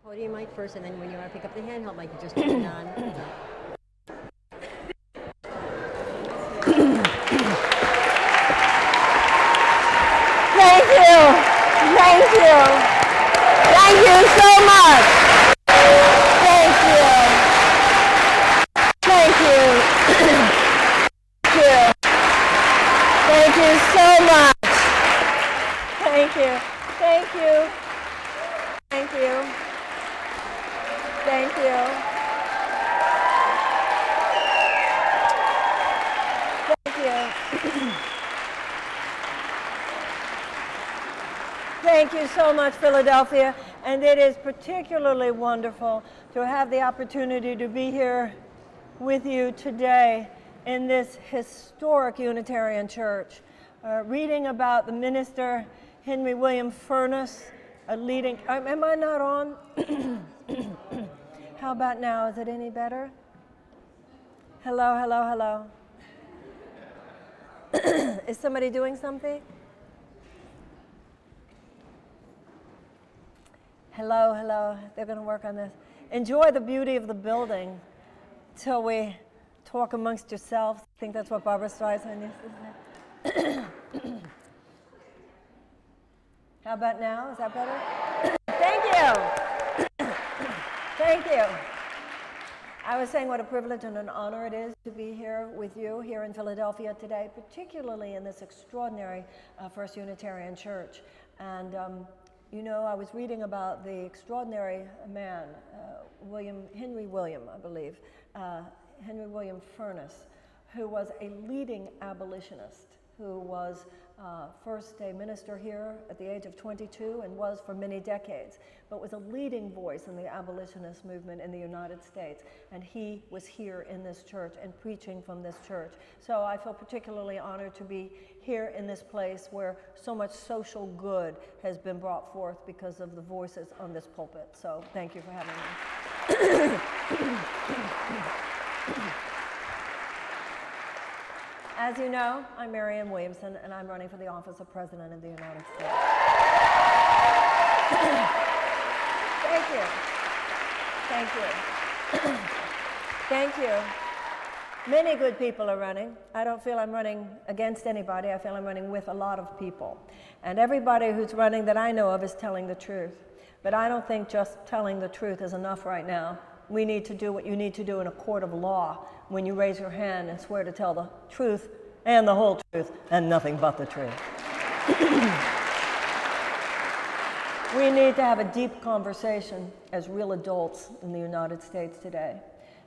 Podium mic first, and then when you want to pick up the handheld mic, you just turn it on. Thank you. Thank you. Thank you so much. Thank you. Thank you. Thank you so much. Thank you. Thank you. Thank you. Thank you. Thank you. Thank you so much, Philadelphia. And it is particularly wonderful to have the opportunity to be here with you today in this historic Unitarian church, reading about the minister Henry William Furness, a leading, am I not on? How about now? Is it any better? Hello, hello, hello. Is somebody doing something? Hello, hello. They're going to work on this. Enjoy the beauty of the building till we talk amongst yourselves. I think that's what Barbara Streisand used to say. How about now? Is that better? Thank you. Thank you. I was saying what a privilege and an honor it is to be here with you here in Philadelphia today, particularly in this extraordinary First Unitarian Church. And you know, I was reading about the extraordinary man, Henry William Furness, who was a leading abolitionist, who was first a minister here at the age of 22 and was for many decades, but was a leading voice in the abolitionist movement in the United States. And he was here in this church and preaching from this church. So I feel particularly honored to be here in this place where so much social good has been brought forth because of the voices on this pulpit. So thank you for having me. As you know, I'm Marianne Williamson, and I'm running for the office of President of the United States. Thank you. Thank you. Thank you. Many good people are running. I don't feel I'm running against anybody. I feel I'm running with a lot of people. And everybody who's running that I know of is telling the truth. But I don't think just telling the truth is enough right now. We need to do what you need to do in a court of law when you raise your hand and swear to tell the truth and the whole truth and nothing but the truth. We need to have a deep conversation as real adults in the United States today,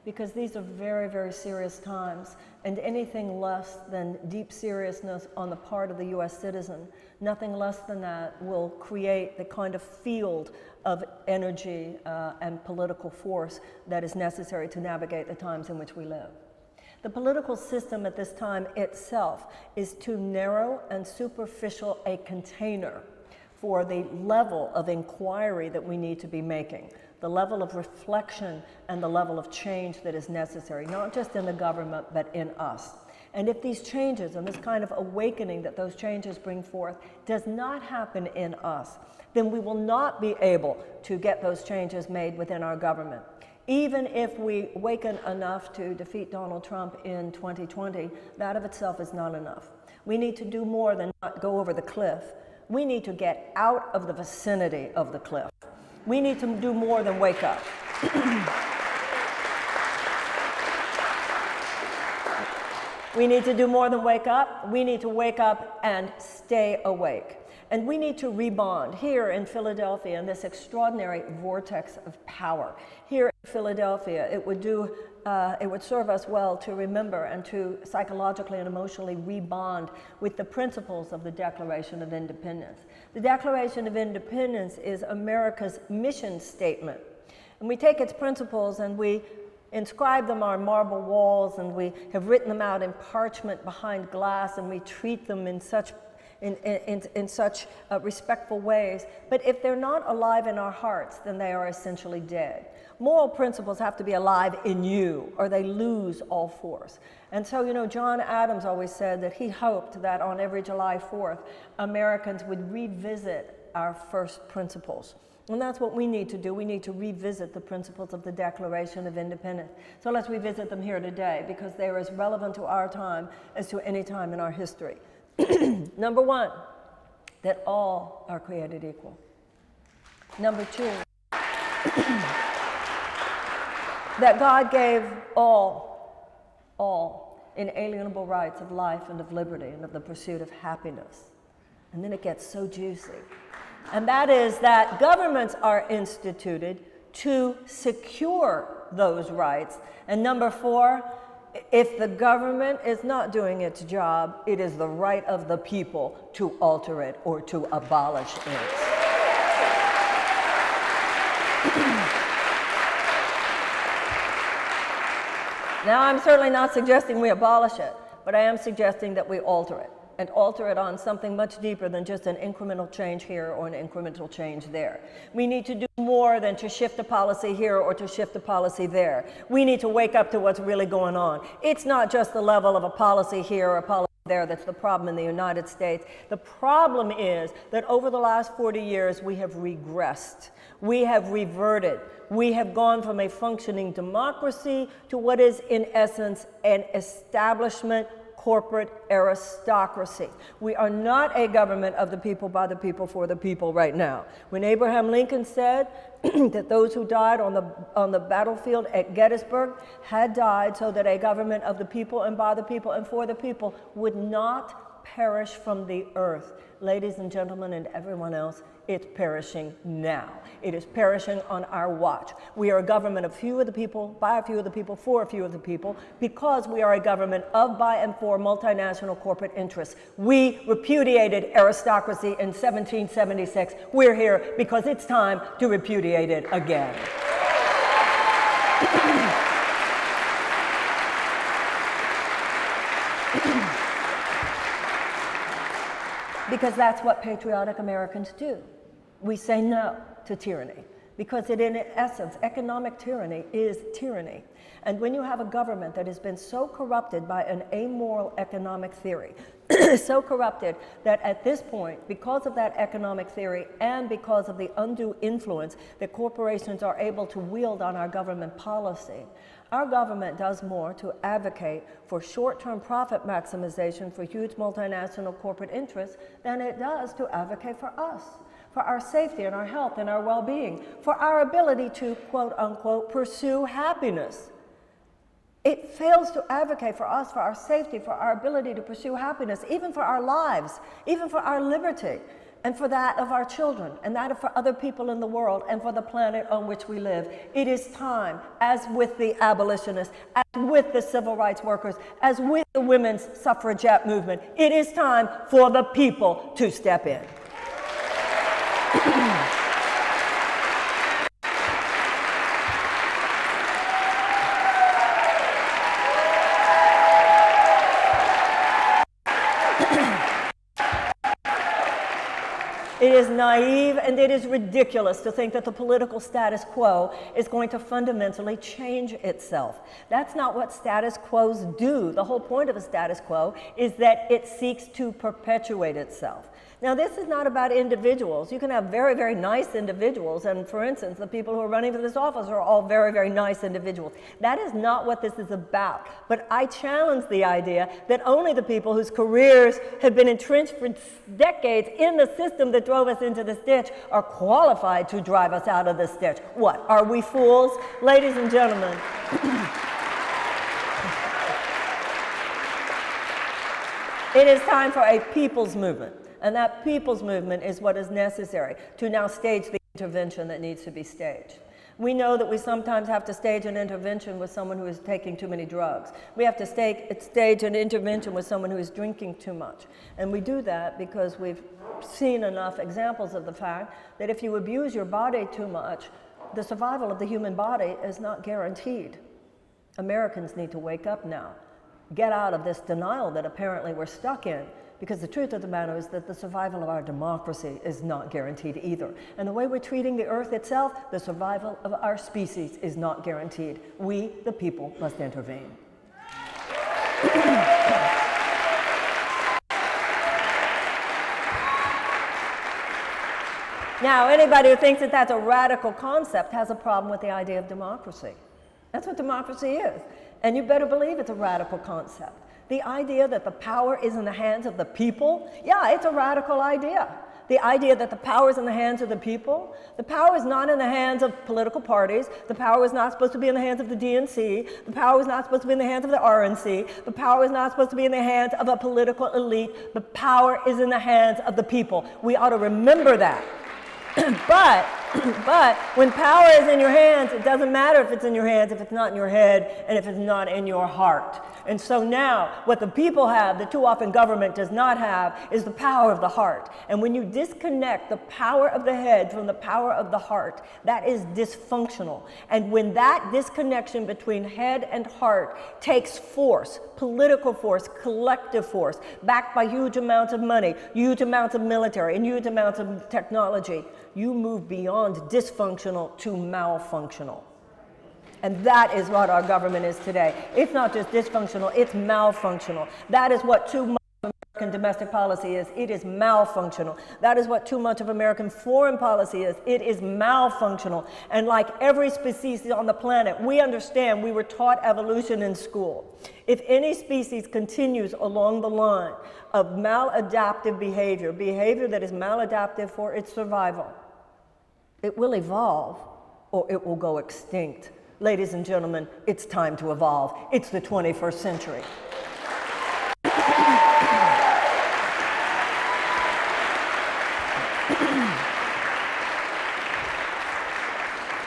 because these are very, very serious times, and anything less than deep seriousness on the part of the US citizen, nothing less than that will create the kind of field of energy and political force that is necessary to navigate the times in which we live. The political system at this time itself is too narrow and superficial a container for the level of inquiry that we need to be making, the level of reflection and the level of change that is necessary, not just in the government, but in us. And if these changes and this kind of awakening that those changes bring forth does not happen in us, then we will not be able to get those changes made within our government. Even if we awaken enough to defeat Donald Trump in 2020, that of itself is not enough. We need to do more than not go over the cliff. We need to get out of the vicinity of the cliff. We need to do more than wake up. We need to do more than wake up. We need to wake up and stay awake. And we need to rebond here in Philadelphia in this extraordinary vortex of power. Here in Philadelphia, it would serve us well to remember and to psychologically and emotionally rebond with the principles of the Declaration of Independence. The Declaration of Independence is America's mission statement. And we take its principles and we inscribe them on marble walls, and we have written them out in parchment behind glass, and we treat them in such respectful ways. But if they're not alive in our hearts, then they are essentially dead. Moral principles have to be alive in you, or they lose all force. And so, you know, John Adams always said that he hoped that on every July 4th, Americans would revisit our first principles. And that's what we need to do. We need to revisit the principles of the Declaration of Independence. So let's revisit them here today, because they are as relevant to our time as to any time in our history. Number one, that all are created equal. Number two, that God gave all inalienable rights of life and of liberty and of the pursuit of happiness. And then it gets so juicy. And that is that governments are instituted to secure those rights. And number four, if the government is not doing its job, it is the right of the people to alter it or to abolish it. Now, I'm certainly not suggesting we abolish it, but I am suggesting that we alter it, and alter it on something much deeper than just an incremental change here or an incremental change there. We need to do more than to shift a policy here or to shift a policy there. We need to wake up to what's really going on. It's not just the level of a policy here or a policy there that's the problem in the United States. The problem is that over the last 40 years, we have regressed. We have reverted. We have gone from a functioning democracy to what is, in essence, an establishment corporate aristocracy. We are not a government of the people, by the people, for the people right now. When Abraham Lincoln said that those who died on the battlefield at Gettysburg had died so that a government of the people and by the people and for the people would not perish from the earth. Ladies and gentlemen and everyone else, it's perishing now. It is perishing on our watch. We are a government of few of the people, by a few of the people, for a few of the people, because we are a government of, by, and for multinational corporate interests. We repudiated aristocracy in 1776. We're here because it's time to repudiate it again. Because that's what patriotic Americans do. We say no to tyranny, because it, in essence, economic tyranny is tyranny. And when you have a government that has been so corrupted by an amoral economic theory, so corrupted that at this point, because of that economic theory and because of the undue influence that corporations are able to wield on our government policy, our government does more to advocate for short-term profit maximization for huge multinational corporate interests than it does to advocate for us, for our safety and our health and our well-being, for our ability to, quote unquote, pursue happiness. It fails to advocate for us, for our safety, for our ability to pursue happiness, even for our lives, even for our liberty, and for that of our children, and that of for other people in the world, and for the planet on which we live. It is time, as with the abolitionists, as with the civil rights workers, as with the women's suffragette movement, it is time for the people to step in. It is naive and it is ridiculous to think that the political status quo is going to fundamentally change itself. That's not what status quos do. The whole point of a status quo is that it seeks to perpetuate itself. Now, this is not about individuals. You can have very, very nice individuals, and for instance, the people who are running for this office are all very, very nice individuals. That is not what this is about. But I challenge the idea that only the people whose careers have been entrenched for decades in the system that drove us into this ditch are qualified to drive us out of this ditch. What, are we fools? Ladies and gentlemen, it is time for a people's movement. And that people's movement is what is necessary to now stage the intervention that needs to be staged. We know that we sometimes have to stage an intervention with someone who is taking too many drugs. We have to stage an intervention with someone who is drinking too much. And we do that because we've seen enough examples of the fact that if you abuse your body too much, the survival of the human body is not guaranteed. Americans need to wake up now, get out of this denial that apparently we're stuck in. Because the truth of the matter is that the survival of our democracy is not guaranteed either. And the way we're treating the earth itself, the survival of our species is not guaranteed. We, the people, must intervene. Now, anybody who thinks that that's a radical concept has a problem with the idea of democracy. That's what democracy is. And you better believe it's a radical concept. The idea that the power is in the hands of the people, yeah, it's a radical idea. The idea that the power is in the hands of the people, the power is not in the hands of political parties, the power is not supposed to be in the hands of the DNC, the power is not supposed to be in the hands of the RNC, the power is not supposed to be in the hands of a political elite, the power is in the hands of the people. We ought to remember that. But when power is in your hands, it doesn't matter if it's in your hands, if it's not in your head, and if it's not in your heart. And so now, what the people have, that too often government does not have, is the power of the heart. And when you disconnect the power of the head from the power of the heart, that is dysfunctional. And when that disconnection between head and heart takes force, political force, collective force, backed by huge amounts of money, huge amounts of military, and huge amounts of technology, you move beyond dysfunctional to malfunctional. And that is what our government is today. It's not just dysfunctional, it's malfunctional. That is what too much of American domestic policy is. It is malfunctional. That is what too much of American foreign policy is. It is malfunctional. And like every species on the planet, we understand, we were taught evolution in school. If any species continues along the line of maladaptive behavior, behavior that is maladaptive for its survival, it will evolve or it will go extinct. Ladies and gentlemen, it's time to evolve. It's the 21st century.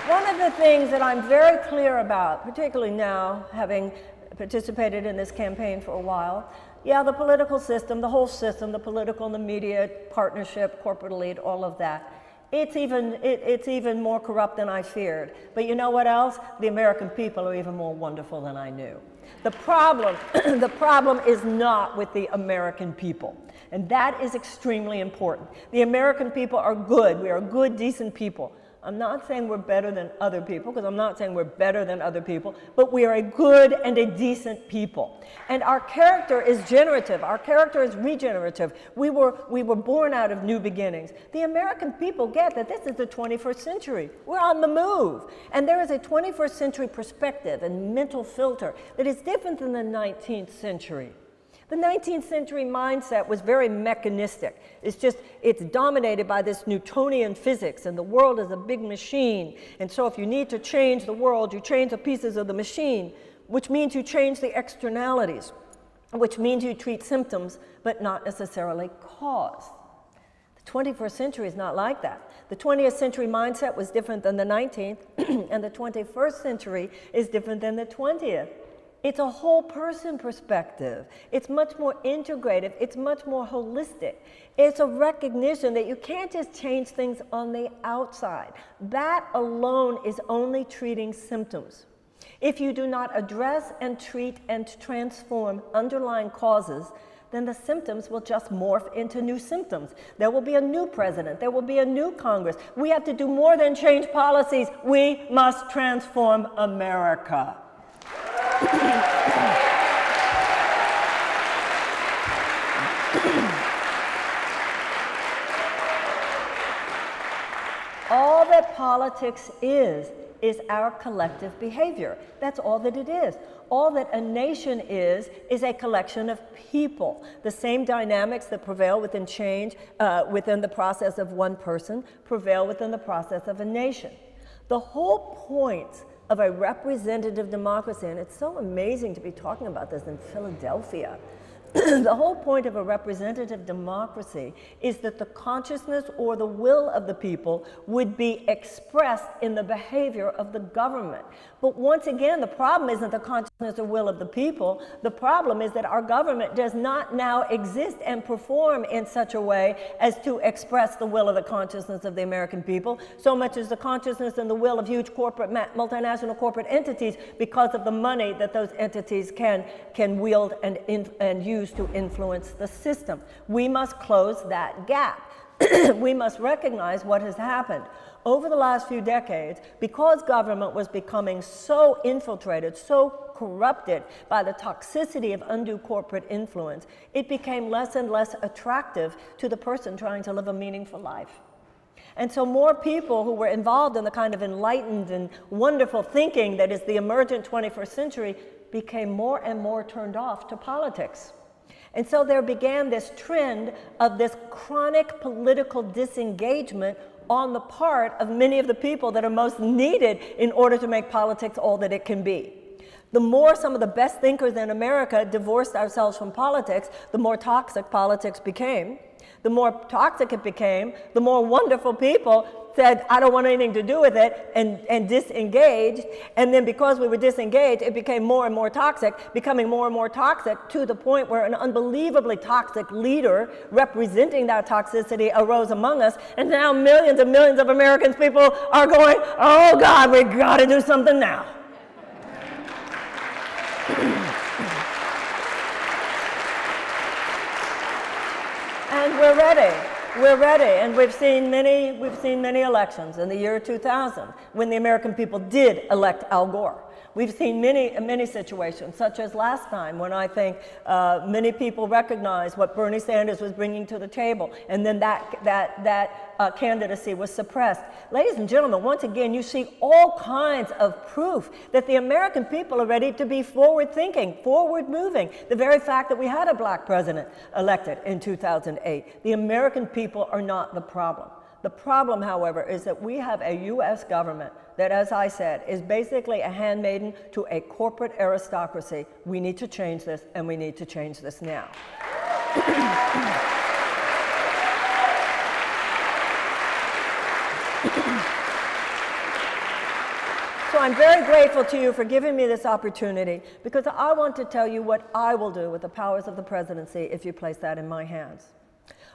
One of the things that I'm very clear about, particularly now, having participated in this campaign for a while, yeah, the political system, the whole system, the political and the media partnership, corporate elite, all of that, it's even more corrupt than I feared. But you know what else? The American people are even more wonderful than I knew. The problem is not with the American people. And that is extremely important. The American people are good. We are good, decent people. I'm not saying we're better than other people, because I'm not saying we're better than other people, but we are a good and a decent people. And our character is generative. Our character is regenerative. We were born out of new beginnings. The American people get that this is the 21st century. We're on the move. And there is a 21st century perspective and mental filter that is different than the 19th century. The 19th century mindset was very mechanistic. It's dominated by this Newtonian physics, and the world is a big machine. And so if you need to change the world, you change the pieces of the machine, which means you change the externalities, which means you treat symptoms, but not necessarily cause. The 21st century is not like that. The 20th century mindset was different than the 19th, and the 21st century is different than the 20th. It's a whole person perspective. It's much more integrative. It's much more holistic. It's a recognition that you can't just change things on the outside. That alone is only treating symptoms. If you do not address and treat and transform underlying causes, then the symptoms will just morph into new symptoms. There will be a new president. There will be a new Congress. We have to do more than change policies. We must transform America. All that politics is our collective behavior. That's all that it is. All that a nation is a collection of people. The same dynamics that prevail within change, within the process of one person, prevail within the process of a nation. The whole point of a representative democracy, and it's so amazing to be talking about this in Philadelphia. The whole point of a representative democracy is that the consciousness or the will of the people would be expressed in the behavior of the government. But once again, the problem isn't the consciousness or will of the people. The problem is that our government does not now exist and perform in such a way as to express the will of the consciousness of the American people, so much as the consciousness and the will of huge corporate, multinational corporate entities, because of the money that those entities can wield and use to influence the system. We must close that gap. We must recognize what has happened. Over the last few decades, because government was becoming so infiltrated, so corrupted by the toxicity of undue corporate influence, it became less and less attractive to the person trying to live a meaningful life. And so more people who were involved in the kind of enlightened and wonderful thinking that is the emergent 21st century became more and more turned off to politics. And so there began this trend of this chronic political disengagement on the part of many of the people that are most needed in order to make politics all that it can be. The more some of the best thinkers in America divorced ourselves from politics, the more toxic politics became. The more toxic it became, the more wonderful people said, I don't want anything to do with it, and disengaged. And then because we were disengaged, it became more and more toxic, becoming more and more toxic to the point where an unbelievably toxic leader representing that toxicity arose among us. And now millions and millions of American people are going, oh God, we gotta do something now. And we're ready, and we've seen many elections. In the year 2000, when the American people did elect Al Gore, we've seen many situations, such as last time, when I think many people recognized what Bernie Sanders was bringing to the table, and then that candidacy was suppressed. Ladies and gentlemen, once again, you see all kinds of proof that the American people are ready to be forward-thinking, forward-moving. The very fact that we had a black president elected in 2008, the American people are not the problem. The problem, however, is that we have a U.S. government that, as I said, is basically a handmaiden to a corporate aristocracy. We need to change this, and we need to change this now. So I'm very grateful to you for giving me this opportunity, because I want to tell you what I will do with the powers of the presidency if you place that in my hands.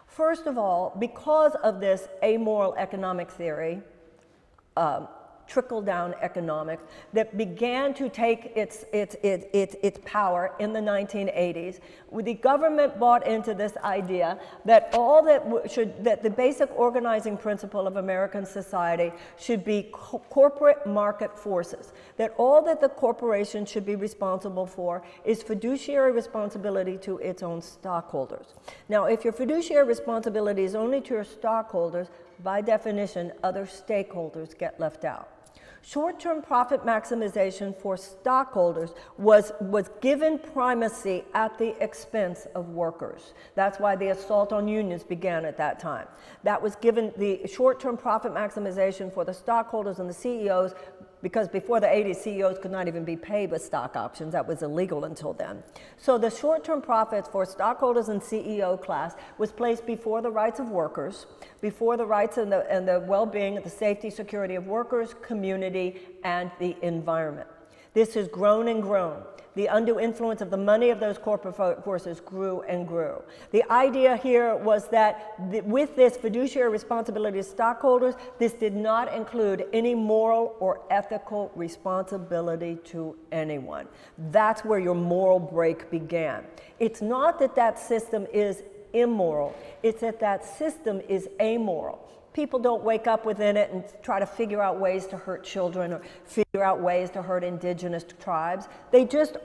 First of all, because of this amoral economic theory, trickle-down economics, that began to take its power in the 1980s, the government bought into this idea that that the basic organizing principle of American society should be corporate market forces, that all that the corporation should be responsible for is fiduciary responsibility to its own stockholders. Now, if your fiduciary responsibility is only to your stockholders, by definition, other stakeholders get left out. Short-term profit maximization for stockholders was given primacy at the expense of workers. That's why the assault on unions began at that time. That was given the short-term profit maximization for the stockholders and the CEOs, because before the 80s, CEOs could not even be paid with stock options. That was illegal until then. So the short-term profits for stockholders and CEO class was placed before the rights of workers, before the rights and the well-being, the safety, security of workers, community, and the environment. This has grown and grown. The undue influence of the money of those corporate forces grew and grew. The idea here was that with this fiduciary responsibility of stockholders, this did not include any moral or ethical responsibility to anyone. That's where your moral break began. It's not that that system is immoral, it's that that system is amoral. People don't wake up within it and try to figure out ways to hurt children or figure out ways to hurt indigenous tribes. They just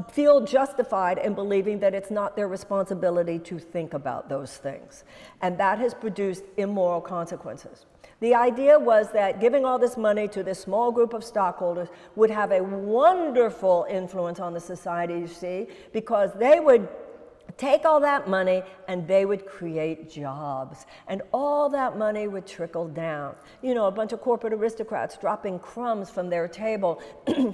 feel justified in believing that it's not their responsibility to think about those things. And that has produced immoral consequences. The idea was that giving all this money to this small group of stockholders would have a wonderful influence on the society, you see, because they would take all that money and they would create jobs, and all that money would trickle down. You know, a bunch of corporate aristocrats dropping crumbs from their table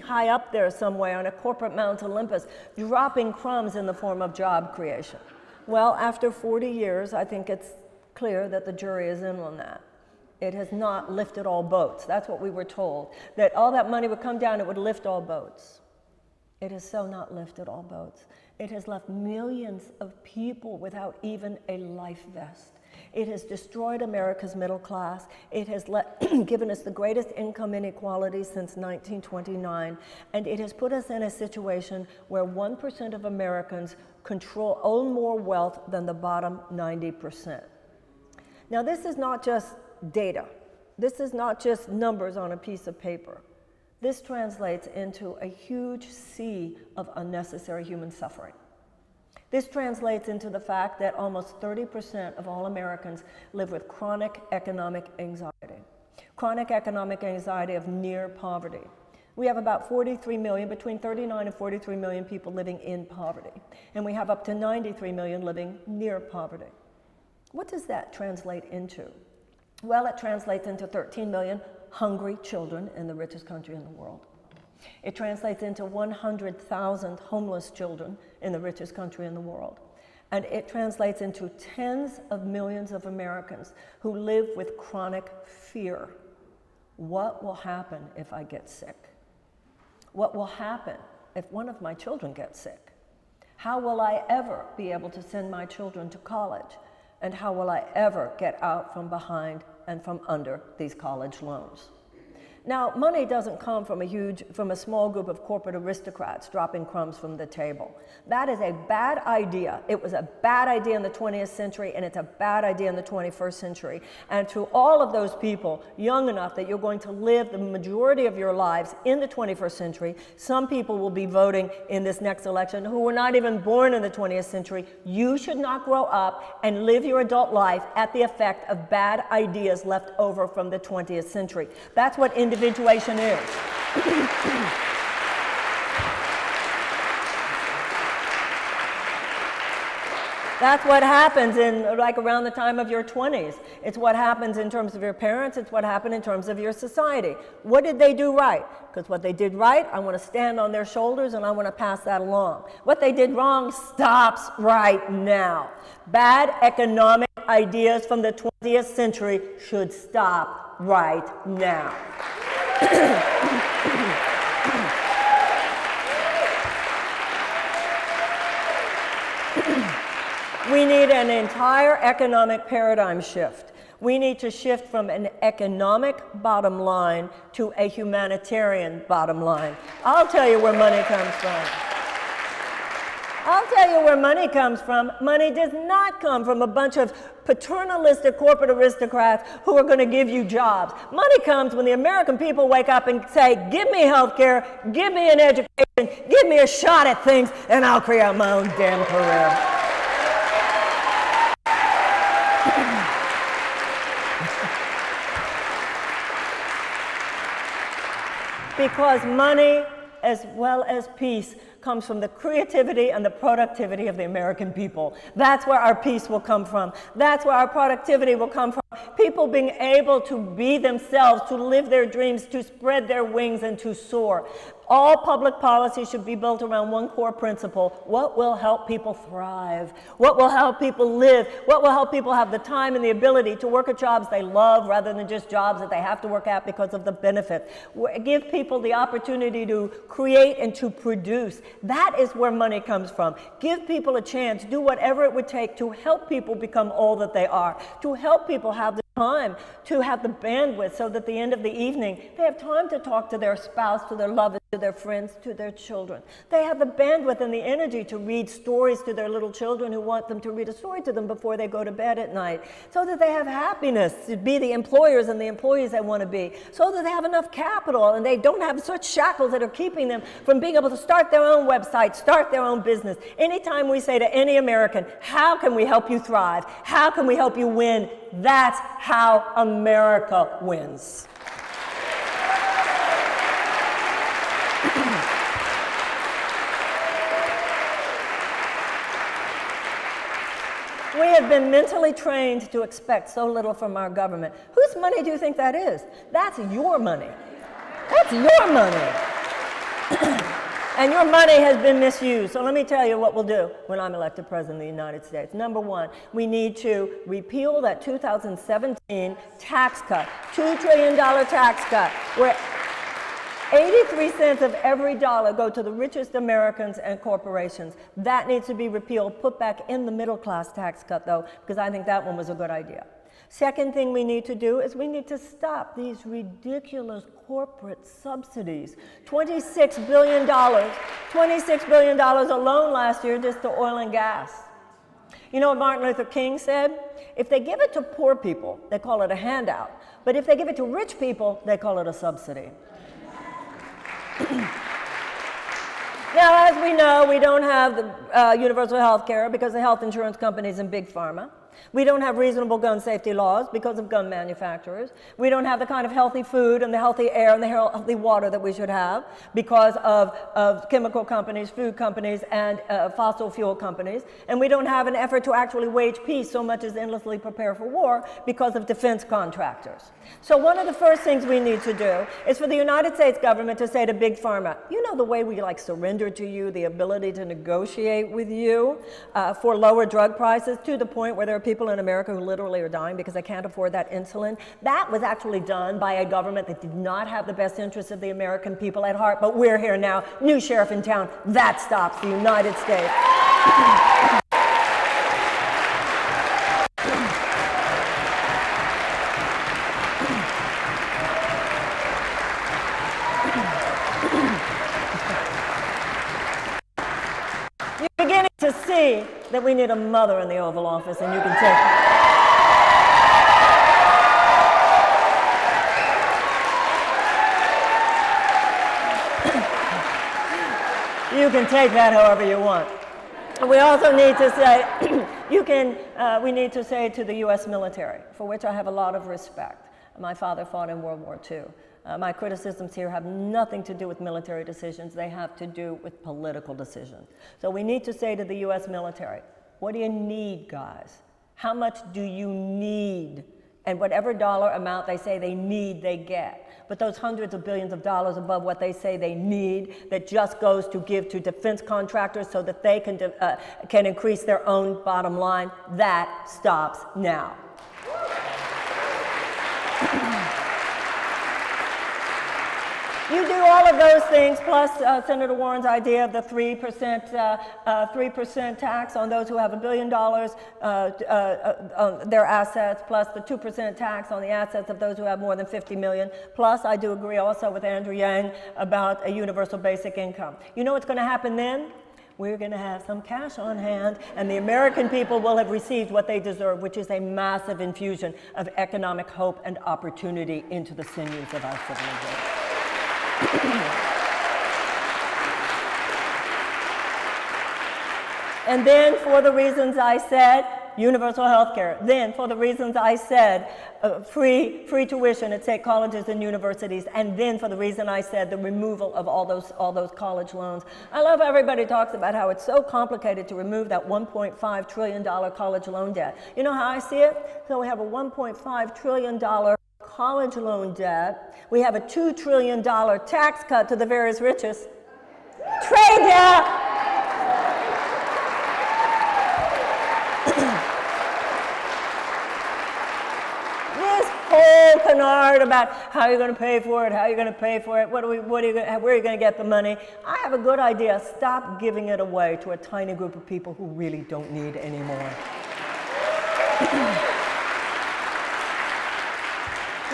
high up there somewhere on a corporate Mount Olympus, dropping crumbs in the form of job creation. Well, after 40 years, I think it's clear that the jury is in on that. It has not lifted all boats. That's what we were told, that all that money would come down, it would lift all boats. It has so not lifted all boats. It has left millions of people without even a life vest. It has destroyed America's middle class. It has given us the greatest income inequality since 1929. And it has put us in a situation where 1% of Americans own more wealth than the bottom 90%. Now, this is not just data. This is not just numbers on a piece of paper. This translates into a huge sea of unnecessary human suffering. This translates into the fact that almost 30% of all Americans live with chronic economic anxiety. Chronic economic anxiety of near poverty. We have about 43 million, between 39 and 43 million people living in poverty. And we have up to 93 million living near poverty. What does that translate into? Well, it translates into 13 million hungry children in the richest country in the world. It translates into 100,000 homeless children in the richest country in the world. And it translates into tens of millions of Americans who live with chronic fear. What will happen if I get sick? What will happen if one of my children gets sick? How will I ever be able to send my children to college? And how will I ever get out from behind and from under these college loans? Now, money doesn't come from a small group of corporate aristocrats dropping crumbs from the table. That is a bad idea. It was a bad idea in the 20th century, and it's a bad idea in the 21st century. And to all of those people young enough that you're going to live the majority of your lives in the 21st century, some people will be voting in this next election who were not even born in the 20th century. You should not grow up and live your adult life at the effect of bad ideas left over from the 20th century. That's what individuation is. That's what happens in around the time of your 20s. It's what happens in terms of your parents. It's what happened in terms of your society. What did they do right? Because what they did right, I want to stand on their shoulders and I want to pass that along. What they did wrong stops right now. Bad economic ideas from the 20th century should stop right now. We need an entire economic paradigm shift. We need to shift from an economic bottom line to a humanitarian bottom line. I'll tell you where money comes from. I'll tell you where money comes from. Money does not come from a bunch of paternalistic corporate aristocrats who are going to give you jobs. Money comes when the American people wake up and say, give me health care, give me an education, give me a shot at things, and I'll create my own damn career. Because money, as well as peace, comes from the creativity and the productivity of the American people. That's where our peace will come from. That's where our productivity will come from. People being able to be themselves, to live their dreams, to spread their wings and to soar. All public policy should be built around one core principle: what will help people thrive? What will help people live? What will help people have the time and the ability to work at jobs they love rather than just jobs that they have to work at because of the benefits? Give people the opportunity to create and to produce. That is where money comes from. Give people a chance, do whatever it would take to help people become all that they are, to help people have the time, to have the bandwidth so that at the end of the evening they have time to talk to their spouse, to their lovers, to their friends, to their children. They have the bandwidth and the energy to read stories to their little children who want them to read a story to them before they go to bed at night, so that they have happiness to be the employers and the employees they want to be, so that they have enough capital and they don't have such shackles that are keeping them from being able to start their own website, start their own business. Anytime we say to any American, how can we help you thrive? How can we help you win? That's how America wins. We have been mentally trained to expect so little from our government. Whose money do you think that is? That's your money. That's your money. And your money has been misused. So let me tell you what we'll do when I'm elected President of the United States. Number one, we need to repeal that 2017 tax cut, $2 trillion tax cut, where 83 cents of every dollar go to the richest Americans and corporations. That needs to be repealed, put back in the middle class tax cut though, because I think that one was a good idea. Second thing we need to do is we need to stop these ridiculous corporate subsidies. $26 billion alone last year just to oil and gas. You know what Martin Luther King said? If they give it to poor people, they call it a handout. But if they give it to rich people, they call it a subsidy. Now, as we know, we don't have the universal health care because of health insurance companies and big pharma. We don't have reasonable gun safety laws because of gun manufacturers. We don't have the kind of healthy food and the healthy air and the healthy water that we should have because of chemical companies, food companies, and fossil fuel companies. And we don't have an effort to actually wage peace so much as endlessly prepare for war because of defense contractors. So one of the first things we need to do is for the United States government to say to Big Pharma, you know the way we like surrender to you the ability to negotiate with you for lower drug prices to the point where there are people in America who literally are dying because they can't afford that insulin. That was actually done by a government that did not have the best interests of the American people at heart, but we're here now, new sheriff in town. That stops the United States. You're beginning to see that we need a mother in the Oval Office, and you can take you can take that however you want. We also need to say, we need to say to the U.S. military, for which I have a lot of respect. My father fought in World War II. My criticisms here have nothing to do with military decisions. They have to do with political decisions. So we need to say to the U.S. military, what do you need, guys? How much do you need? And whatever dollar amount they say they need, they get. But those hundreds of billions of dollars above what they say they need that just goes to give to defense contractors so that they can increase their own bottom line, that stops now. You do all of those things, plus Senator Warren's idea of the 3% tax on those who have $1 billion on their assets, plus the 2% tax on the assets of those who have more than 50 million. Plus, I do agree also with Andrew Yang about a universal basic income. You know what's going to happen then? We're going to have some cash on hand, and the American people will have received what they deserve, which is a massive infusion of economic hope and opportunity into the sinews of our civilization. And then, for the reasons I said, universal health care. Then, for the reasons I said, free tuition at state colleges and universities. And then, for the reason I said, the removal of all those college loans. I love how everybody talks about how it's so complicated to remove that $1.5 trillion college loan debt. You know how I see it? So we have a $1.5 trillion college loan debt. We have a $2 trillion tax cut to the various richest. Trade debt! Whole canard about how you're going to pay for it, where are you going to get the money. I have a good idea. Stop giving it away to a tiny group of people who really don't need any more.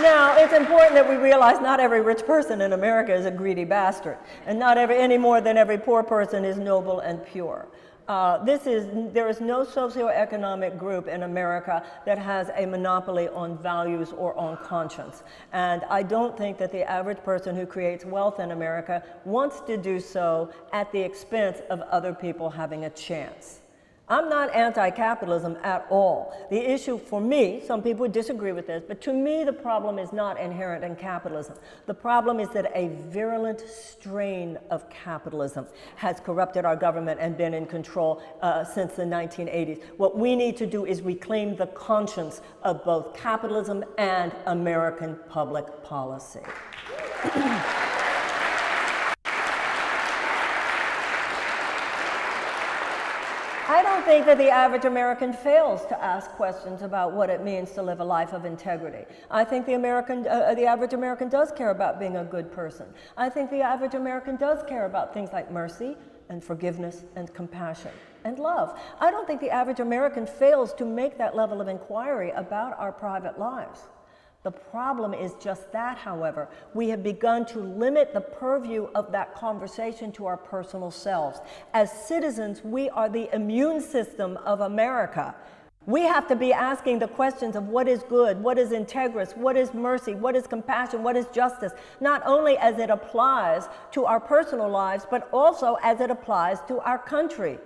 Now, it's important that we realize not every rich person in America is a greedy bastard, and not any more than every poor person is noble and pure. There is no socioeconomic group in America that has a monopoly on values or on conscience. And I don't think that the average person who creates wealth in America wants to do so at the expense of other people having a chance. I'm not anti-capitalism at all. The issue for me, some people would disagree with this, but to me the problem is not inherent in capitalism. The problem is that a virulent strain of capitalism has corrupted our government and been in control since the 1980s. What we need to do is reclaim the conscience of both capitalism and American public policy. I don't think that the average American fails to ask questions about what it means to live a life of integrity. I think the average American does care about being a good person. I think the average American does care about things like mercy and forgiveness and compassion and love. I don't think the average American fails to make that level of inquiry about our private lives. The problem is just that, however. We have begun to limit the purview of that conversation to our personal selves. As citizens, we are the immune system of America. We have to be asking the questions of what is good, what is integrous, what is mercy, what is compassion, what is justice, not only as it applies to our personal lives, but also as it applies to our country.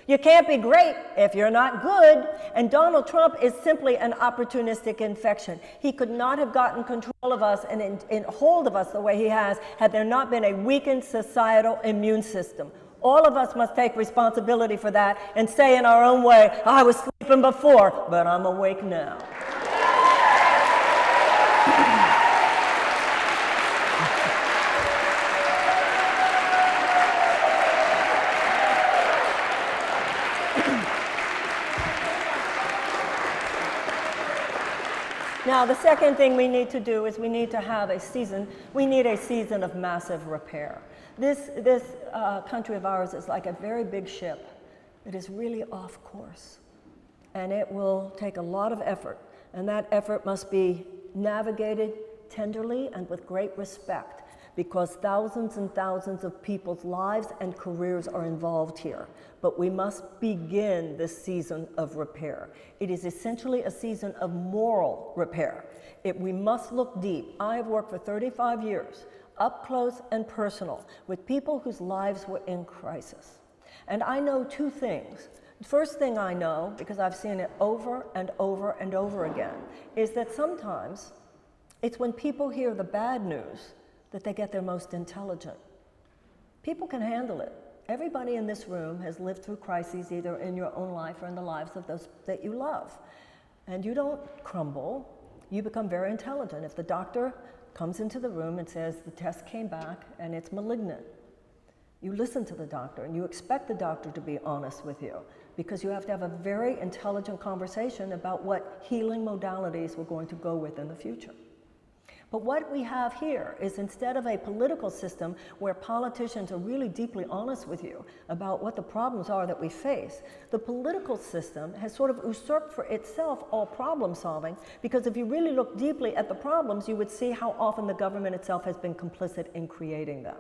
You can't be great if you're not good, and Donald Trump is simply an opportunistic infection. He could not have gotten control of us and in hold of us the way he has had there not been a weakened societal immune system. All of us must take responsibility for that and say in our own way, I was sleeping before, but I'm awake now. Now, the second thing we need to do is we need to have a season of massive repair. This country of ours is like a very big ship that is really off course. And it will take a lot of effort. And that effort must be navigated tenderly and with great respect, because thousands and thousands of people's lives and careers are involved here. But we must begin this season of repair. It is essentially a season of moral repair. We must look deep. I have worked for 35 years, up close and personal, with people whose lives were in crisis. And I know two things. The first thing I know, because I've seen it over and over and over again, is that sometimes it's when people hear the bad news that they get their most intelligent. People can handle it. Everybody in this room has lived through crises either in your own life or in the lives of those that you love. And you don't crumble, you become very intelligent. If the doctor comes into the room and says the test came back and it's malignant, you listen to the doctor and you expect the doctor to be honest with you, because you have to have a very intelligent conversation about what healing modalities we're going to go with in the future. But what we have here is, instead of a political system where politicians are really deeply honest with you about what the problems are that we face, the political system has sort of usurped for itself all problem solving, because if you really look deeply at the problems, you would see how often the government itself has been complicit in creating them.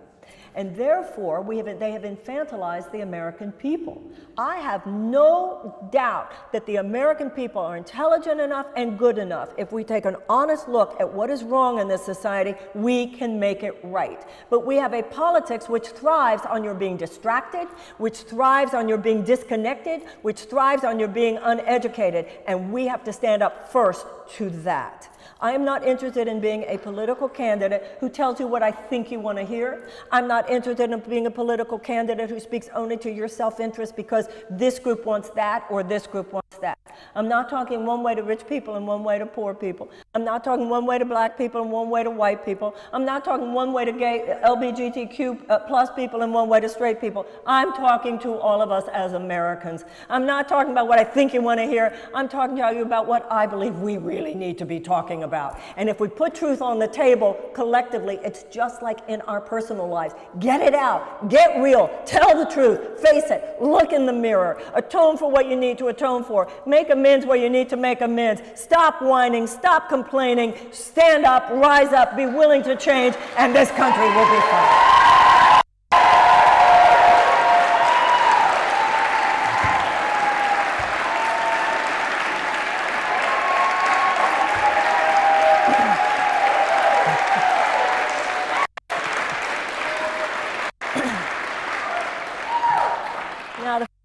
And therefore, they have infantilized the American people. I have no doubt that the American people are intelligent enough and good enough. If we take an honest look at what is wrong in this society, we can make it right. But we have a politics which thrives on your being distracted, which thrives on your being disconnected, which thrives on your being uneducated, and we have to stand up first to that. I am not interested in being a political candidate who tells you what I think you want to hear. I'm not interested in being a political candidate who speaks only to your self-interest because this group wants that or this group wants that. I'm not talking one way to rich people and one way to poor people. I'm not talking one way to black people and one way to white people. I'm not talking one way to gay, LGBTQ plus people and one way to straight people. I'm talking to all of us as Americans. I'm not talking about what I think you want to hear. I'm talking to you about what I believe we really need to be talking about. And if we put truth on the table collectively, it's just like in our personal lives. Get it out. Get real. Tell the truth. Face it. Look in the mirror. Atone for what you need to atone for. Make amends where you need to make amends. Stop whining. Stop complaining. Stand up. Rise up. Be willing to change. And this country will be fine.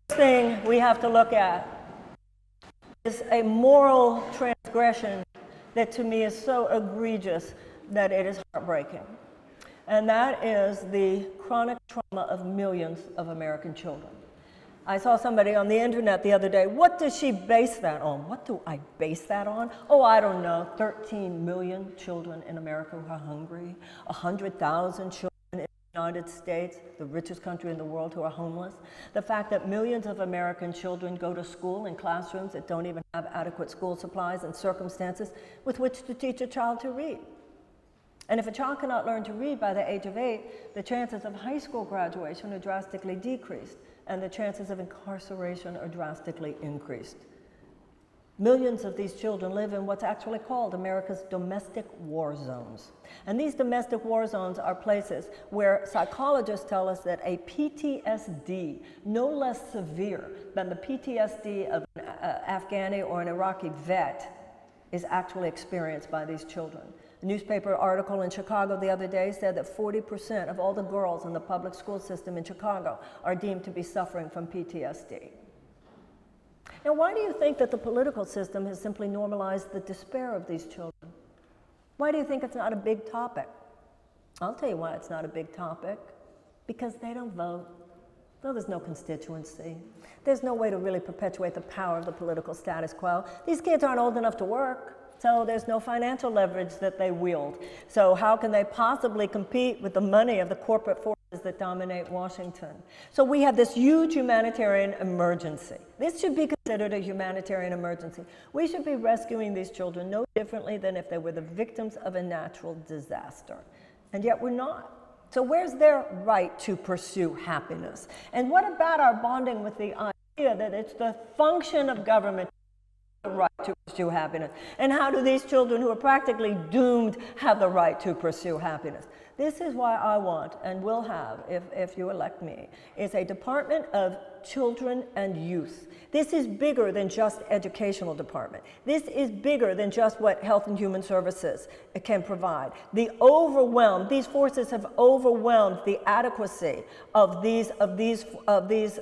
Thing we have to look at is a moral transgression that to me is so egregious that it is heartbreaking. And that is the chronic trauma of millions of American children. I saw somebody on the internet the other day, what does she base that on? What do I base that on? Oh, I don't know, 13 million children in America who are hungry, 100,000 children in the United States, the richest country in the world, who are homeless. The fact that millions of American children go to school in classrooms that don't even have adequate school supplies and circumstances with which to teach a child to read. And if a child cannot learn to read by the age of 8, the chances of high school graduation are drastically decreased, and the chances of incarceration are drastically increased. Millions of these children live in what's actually called America's domestic war zones. And these domestic war zones are places where psychologists tell us that a PTSD, no less severe than the PTSD of an Afghani or an Iraqi vet, is actually experienced by these children. A newspaper article in Chicago the other day said that 40% of all the girls in the public school system in Chicago are deemed to be suffering from PTSD. Now, why do you think that the political system has simply normalized the despair of these children? Why do you think it's not a big topic? I'll tell you why it's not a big topic. Because they don't vote. No, there's no constituency. There's no way to really perpetuate the power of the political status quo. These kids aren't old enough to work, so there's no financial leverage that they wield. So how can they possibly compete with the money of the corporate forces that dominate Washington? So we have this huge humanitarian emergency. This should be considered a humanitarian emergency. We should be rescuing these children no differently than if they were the victims of a natural disaster. And yet we're not. So where's their right to pursue happiness? And what about our bonding with the idea that it's the function of government the right to pursue happiness? And how do these children who are practically doomed have the right to pursue happiness? This is why I want and will have, if you elect me, is a Department of Children and Youth. This is bigger than just educational department. This is bigger than just what Health and Human Services can provide. These forces have overwhelmed the adequacy of these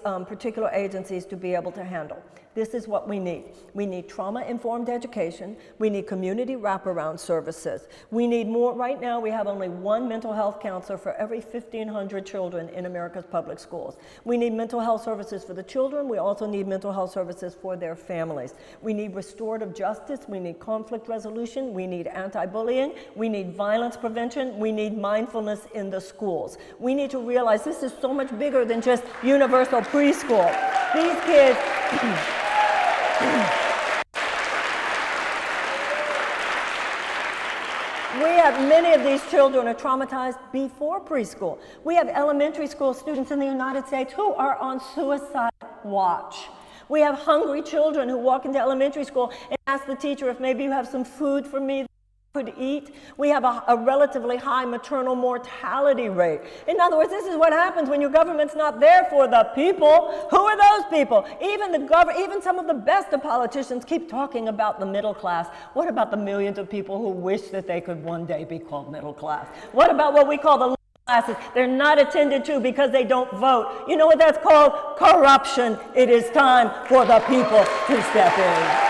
particular agencies to be able to handle. This is what we need. We need trauma-informed education. We need community wraparound services. We need more. Right now, we have only one mental health counselor for every 1,500 children in America's public schools. We need mental health services for the children. We also need mental health services for their families. We need restorative justice. We need conflict resolution. We need anti-bullying. We need violence prevention. We need mindfulness in the schools. We need to realize this is so much bigger than just universal preschool. These kids... Many of these children are traumatized before preschool. We have elementary school students in the United States who are on suicide watch. We have hungry children who walk into elementary school and ask the teacher if maybe you have some food for me that I could eat. We have a relatively high maternal mortality rate. In other words, this is what happens when your government's not there for the people. Who are those people? Even some of the best of politicians keep talking about the middle class. What about the millions of people who wish that they could one day be called middle class? What about what we call the lower classes? They're not attended to because they don't vote. You know what that's called? Corruption. It is time for the people to step in.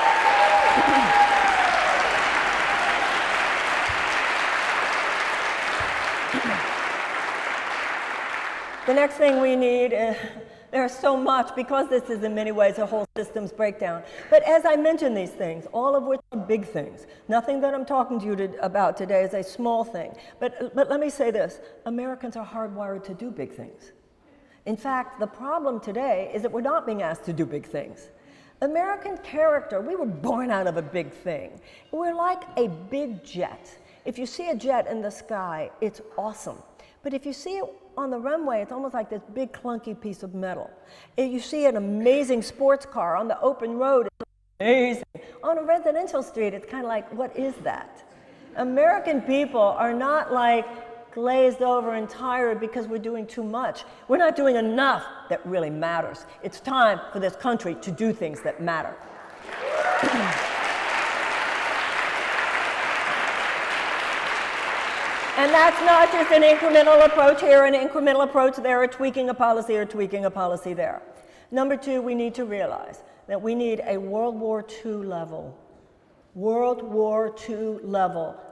The next thing we need, there's so much, because this is in many ways a whole systems breakdown. But as I mentioned these things, all of which are big things, nothing that I'm talking to you about today is a small thing. But let me say this, Americans are hardwired to do big things. In fact, the problem today is that we're not being asked to do big things. American character, we were born out of a big thing. We're like a big jet. If you see a jet in the sky, it's awesome. But if you see it on the runway, it's almost like this big clunky piece of metal. If you see an amazing sports car on the open road, it's amazing. On a residential street, it's kind of like, what is that? American people are not like glazed over and tired because we're doing too much. We're not doing enough that really matters. It's time for this country to do things that matter. And that's not just an incremental approach here, an incremental approach there, or tweaking a policy or tweaking a policy there. Number two, we need to realize that we need a World War II level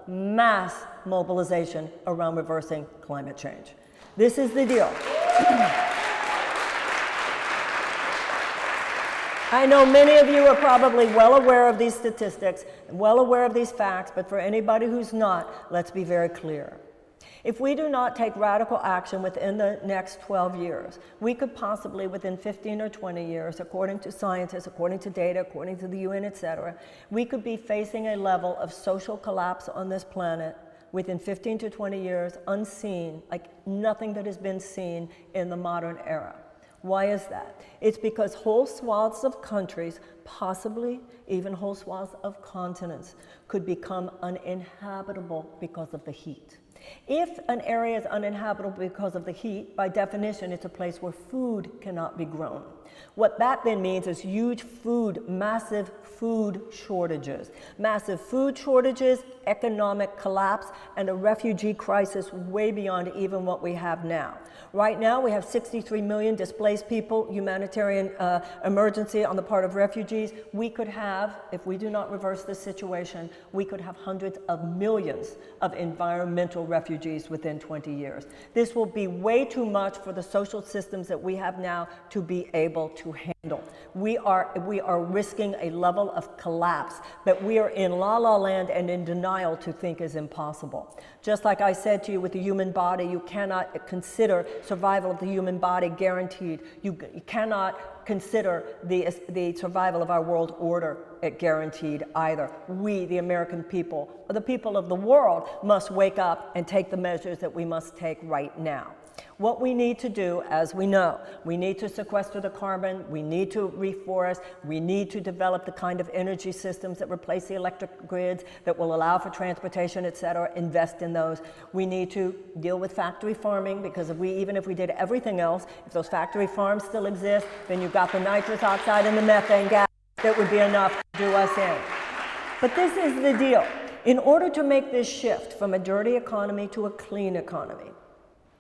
mass mobilization around reversing climate change. This is the deal. I know many of you are probably well aware of these statistics, well aware of these facts, but for anybody who's not, let's be very clear. If we do not take radical action within the next 12 years, we could possibly, within 15 or 20 years, according to scientists, according to data, according to the UN, etc., we could be facing a level of social collapse on this planet within 15 to 20 years, unseen, like nothing that has been seen in the modern era. Why is that? It's because whole swaths of countries, possibly even whole swaths of continents, could become uninhabitable because of the heat. If an area is uninhabitable because of the heat, by definition, it's a place where food cannot be grown. What that then means is massive food shortages. Massive food shortages, economic collapse, and a refugee crisis way beyond even what we have now. Right now, we have 63 million displaced people, humanitarian emergency on the part of refugees. We could have, if we do not reverse this situation, we could have hundreds of millions of environmental refugees within 20 years. This will be way too much for the social systems that we have now to be able to handle. We are risking a level of collapse that we are in la-la land and in denial to think is impossible. Just like I said to you with the human body, you cannot consider survival of the human body guaranteed. You cannot consider the survival of our world order guaranteed either. We, the American people, or the people of the world, must wake up and take the measures that we must take right now. What we need to do, as we know, we need to sequester the carbon, we need to reforest, we need to develop the kind of energy systems that replace the electric grids, that will allow for transportation, et cetera, invest in those. We need to deal with factory farming, because even if we did everything else, if those factory farms still exist, then you've got the nitrous oxide and the methane gas that would be enough to do us in. But this is the deal. In order to make this shift from a dirty economy to a clean economy,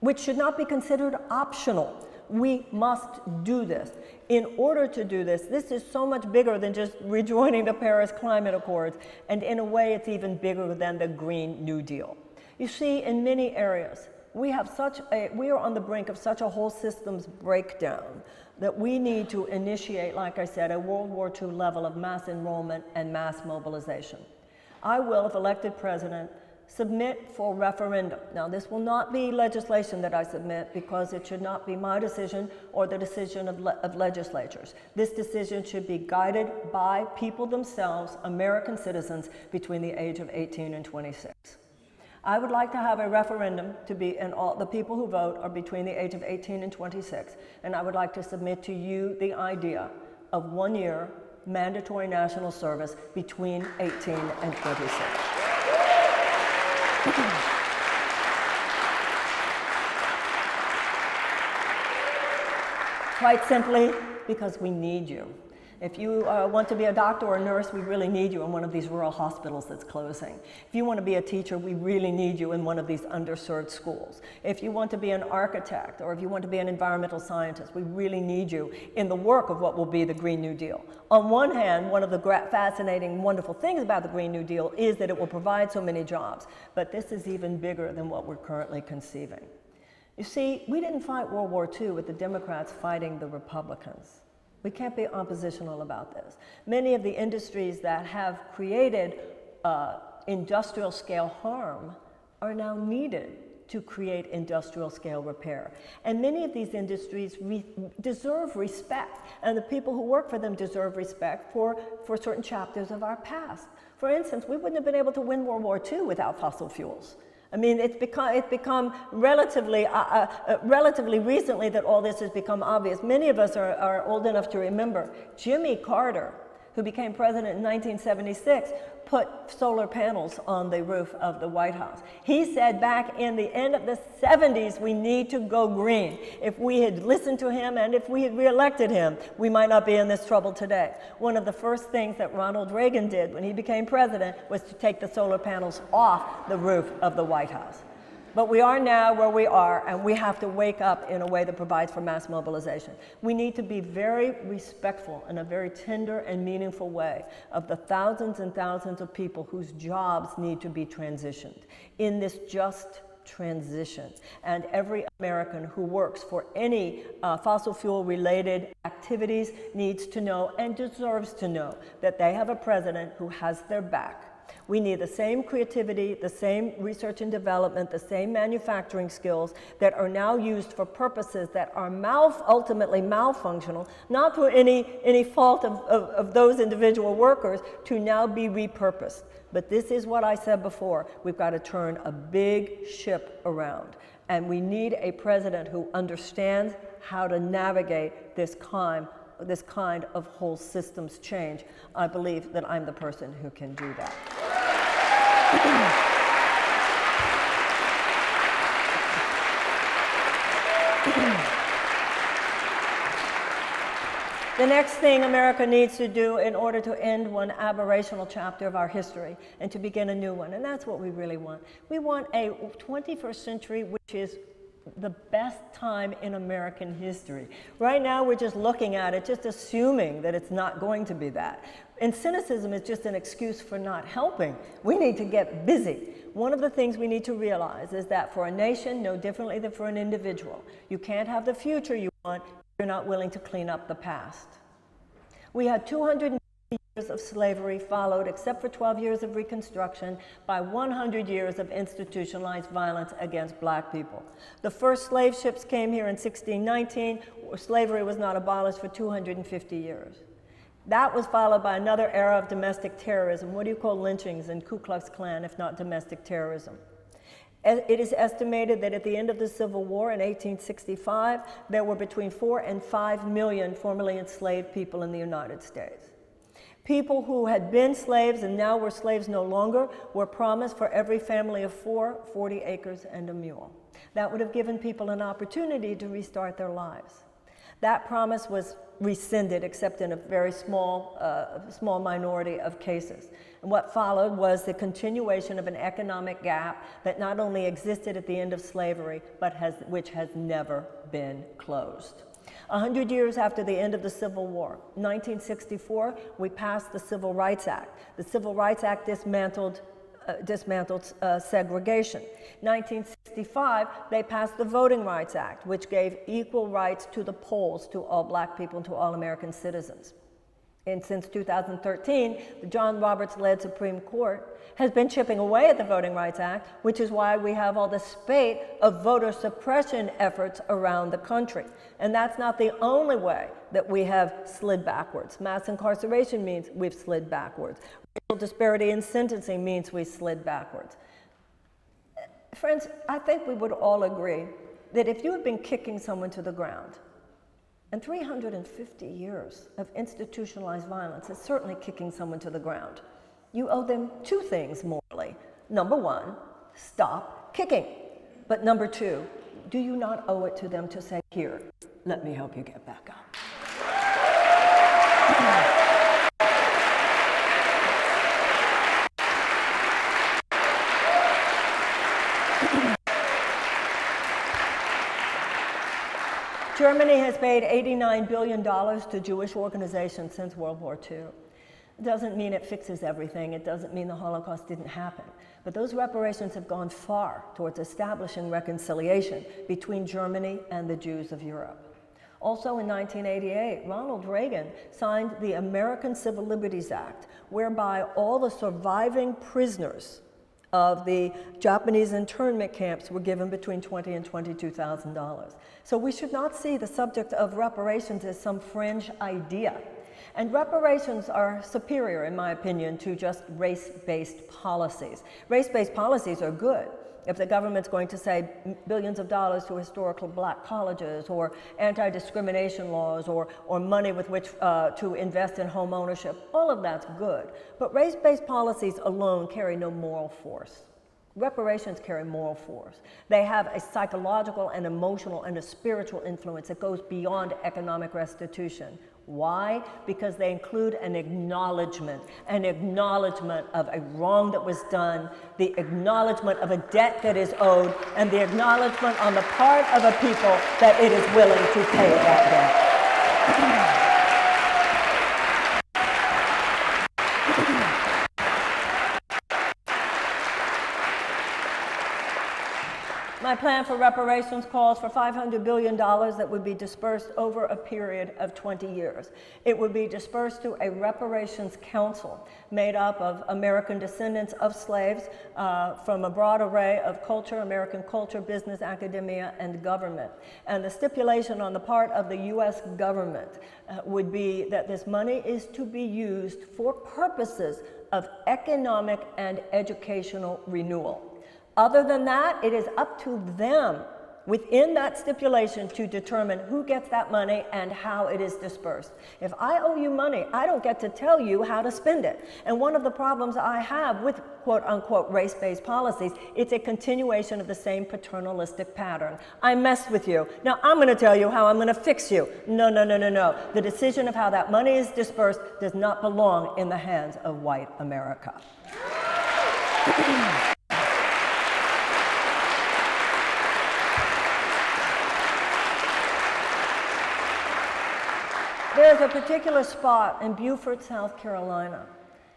which should not be considered optional, we must do this. In order to do this, this is so much bigger than just rejoining the Paris Climate Accords, and in a way it's even bigger than the Green New Deal. You see, in many areas, we are on the brink of such a whole systems breakdown that we need to initiate, like I said, a World War II level of mass enrollment and mass mobilization. I will, if elected president, submit for referendum. Now, this will not be legislation that I submit, because it should not be my decision or the decision of legislatures. This decision should be guided by people themselves, American citizens, between the age of 18 and 26. I would like to have a referendum to be, and all the people who vote are between the age of 18 and 26, and I would like to submit to you the idea of 1 year mandatory national service between 18 and 26. Quite simply, because we need you. If you want to be a doctor or a nurse, we really need you in one of these rural hospitals that's closing. If you want to be a teacher, we really need you in one of these underserved schools. If you want to be an architect, or if you want to be an environmental scientist, we really need you in the work of what will be the Green New Deal. On one hand, one of the fascinating, wonderful things about the Green New Deal is that it will provide so many jobs, but this is even bigger than what we're currently conceiving. You see, we didn't fight World War II with the Democrats fighting the Republicans. We can't be oppositional about this. Many of the industries that have created industrial scale harm are now needed to create industrial scale repair. And many of these industries deserve respect, and the people who work for them deserve respect for certain chapters of our past. For instance, we wouldn't have been able to win World War II without fossil fuels. I mean, it's become relatively recently that all this has become obvious. Many of us are old enough to remember Jimmy Carter, who became president in 1976, put solar panels on the roof of the White House. He said back in the end of the 70s, we need to go green. If we had listened to him and if we had reelected him, we might not be in this trouble today. One of the first things that Ronald Reagan did when he became president was to take the solar panels off the roof of the White House. But we are now where we are, and we have to wake up in a way that provides for mass mobilization. We need to be very respectful in a very tender and meaningful way of the thousands and thousands of people whose jobs need to be transitioned in this just transition. And every American who works for any fossil fuel related activities needs to know and deserves to know that they have a president who has their back. We need the same creativity, the same research and development, the same manufacturing skills that are now used for purposes that are ultimately malfunctional, not for any fault of those individual workers, to now be repurposed. But this is what I said before. We've got to turn a big ship around. And we need a president who understands how to navigate this kind of whole systems change. I believe that I'm the person who can do that. The next thing America needs to do in order to end one aberrational chapter of our history and to begin a new one, and that's what we really want. We want a 21st century which is the best time in American history. Right now we're just looking at it, just assuming that it's not going to be that. And cynicism is just an excuse for not helping. We need to get busy. One of the things we need to realize is that for a nation, no differently than for an individual, you can't have the future you want if you're not willing to clean up the past. We had 250 years of slavery followed, except for 12 years of Reconstruction, by 100 years of institutionalized violence against black people. The first slave ships came here in 1619. Slavery was not abolished for 250 years. That was followed by another era of domestic terrorism. What do you call lynchings and Ku Klux Klan if not domestic terrorism? It is estimated that at the end of the Civil War in 1865, there were between 4 and 5 million formerly enslaved people in the United States. People who had been slaves and now were slaves no longer were promised for every family of 4, 40 acres and a mule. That would have given people an opportunity to restart their lives. That promise was rescinded, except in a very small minority of cases. And what followed was the continuation of an economic gap that not only existed at the end of slavery, but which has never been closed. 100 years after the end of the Civil War, 1964, we passed the Civil Rights Act. The Civil Rights Act dismantled segregation. 1965, they passed the Voting Rights Act, which gave equal rights to the polls to all black people and to all American citizens. And since 2013, the John Roberts-led Supreme Court has been chipping away at the Voting Rights Act, which is why we have all the spate of voter suppression efforts around the country. And that's not the only way that we have slid backwards. Mass incarceration means we've slid backwards. Racial disparity in sentencing means we slid backwards. Friends, I think we would all agree that if you had been kicking someone to the ground, and 350 years of institutionalized violence is certainly kicking someone to the ground, you owe them two things morally. Number one, stop kicking. But number two, do you not owe it to them to say, here, let me help you get back up? Germany has paid $89 billion to Jewish organizations since World War II. It doesn't mean it fixes everything. It doesn't mean the Holocaust didn't happen. But those reparations have gone far towards establishing reconciliation between Germany and the Jews of Europe. Also in 1988, Ronald Reagan signed the American Civil Liberties Act, whereby all the surviving prisoners of the Japanese internment camps were given between $20,000 and $22,000. So we should not see the subject of reparations as some fringe idea. And reparations are superior, in my opinion, to just race-based policies. Race-based policies are good. If the government's going to say billions of dollars to historical black colleges, or anti-discrimination laws, or money with which to invest in home ownership, all of that's good. But race-based policies alone carry no moral force. Reparations carry moral force. They have a psychological and emotional and a spiritual influence that goes beyond economic restitution. Why? Because they include an acknowledgement of a wrong that was done, the acknowledgement of a debt that is owed, and the acknowledgement on the part of a people that it is willing to pay that debt. My plan for reparations calls for $500 billion that would be dispersed over a period of 20 years. It would be dispersed to a reparations council made up of American descendants of slaves from a broad array of culture, American culture, business, academia, and government. And the stipulation on the part of the U.S. government would be that this money is to be used for purposes of economic and educational renewal. Other than that, it is up to them within that stipulation to determine who gets that money and how it is dispersed. If I owe you money, I don't get to tell you how to spend it. And one of the problems I have with quote-unquote race-based policies, it's a continuation of the same paternalistic pattern. I messed with you. Now I'm going to tell you how I'm going to fix you. No, no, no, no, no. The decision of how that money is dispersed does not belong in the hands of white America. There's a particular spot in Beaufort, South Carolina.